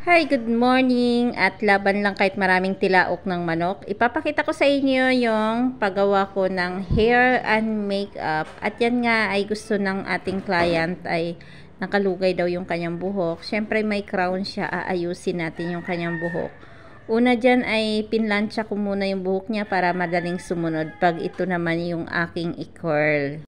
Hi, good morning at laban lang kahit maraming tilaok ng manok. Ipapakita ko sa inyo yung paggawa ko ng hair and makeup. At yan nga ay gusto ng ating client ay nakalugay daw yung kanyang buhok. Siyempre may crown siya, aayusin natin yung kanyang buhok. Una dyan ay pinlansya ko muna yung buhok niya para madaling sumunod pag ito naman yung aking i-curl.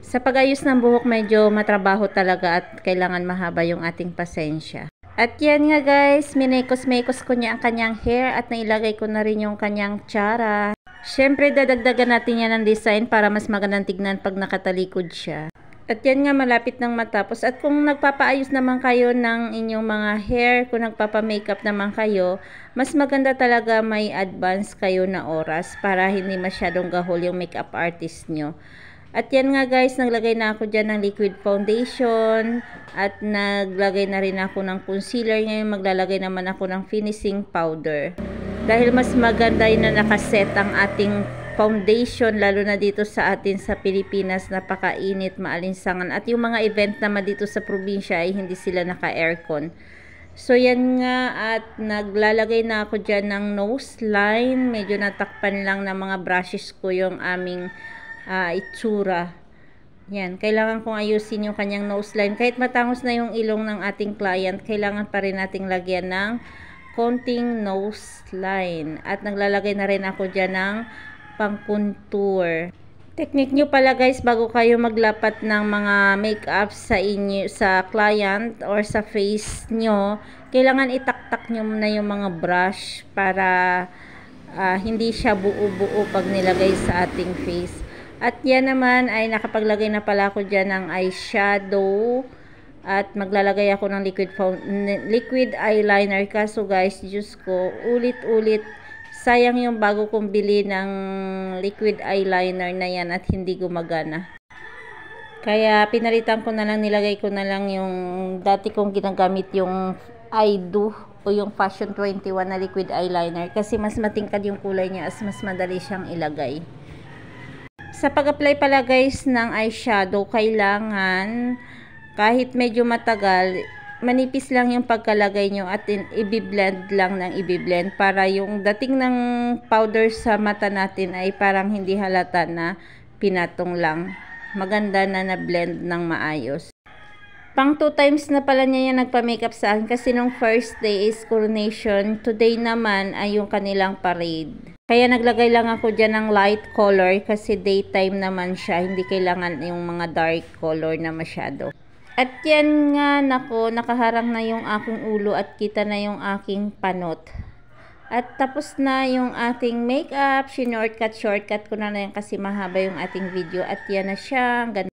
Sa pag-ayos ng buhok medyo matrabaho talaga at kailangan mahaba yung ating pasensya. At yan nga guys, minekos-mekos ko niya ang kanyang hair at nailagay ko na rin yung kanyang tiara. Siyempre dadagdagan natin yan ng design para mas magandang tignan pag nakatalikod siya. At yan nga malapit nang matapos. At kung nagpapaayos naman kayo ng inyong mga hair, kung nagpapa-makeup naman kayo, mas maganda talaga may advance kayo na oras para hindi masyadong gahol yung makeup artist nyo. At yan nga guys, naglagay na ako dyan ng liquid foundation at naglagay na rin ako ng concealer. Ngayon maglalagay naman ako ng finishing powder. Dahil mas maganda yun na nakaset ang ating foundation, lalo na dito sa atin sa Pilipinas, napakainit, maalinsangan. At yung mga event naman dito sa probinsya ay hindi sila naka-aircon. So yan nga, at naglalagay na ako dyan ng nose line. Medyo natakpan lang ng mga brushes ko yung aming itsura. Yan, kailangan kong ayusin yung kanyang nose line. Kahit matangos na yung ilong ng ating client, kailangan pa rin nating lagyan ng konting nose line. At naglalagay na rin ako dyan ng pang-contour. Technique nyo pala guys, bago kayo maglapat ng mga makeup sa inyo, sa client or sa face nyo, kailangan itaktak nyo na yung mga brush para hindi siya buo-buo pag nilagay sa ating face. At yan naman ay nakapaglagay na pala ako dyan ng eyeshadow. At maglalagay ako ng liquid eyeliner. Kaso guys, Diyos ko, ulit-ulit. Sayang yung bago kong bili ng liquid eyeliner na yan at hindi gumagana. Kaya pinalitan ko na lang, nilagay ko na lang yung dati kong ginagamit yung iDo o yung Fashion 21 na liquid eyeliner. Kasi mas matingkad yung kulay niya as mas madali siyang ilagay. Sa pag-apply pala guys ng eyeshadow, kailangan kahit medyo matagal, manipis lang yung pagkalagay nyo at i-blend lang ng i-blend para yung dating ng powder sa mata natin ay parang hindi halata na pinatong lang. Maganda na na-blend ng maayos. Pang 2 times na pala niya yan nagpa-makeup sa akin kasi nung first day is coronation. Today naman ay yung kanilang parade. Kaya naglagay lang ako dyan ng light color kasi daytime naman siya. Hindi kailangan yung mga dark color na masyado. At yan nga, nako, nakaharang na yung aking ulo at kita na yung aking panot. At tapos na yung ating makeup. Shortcut ko na yan kasi mahaba yung ating video. At yan na siya.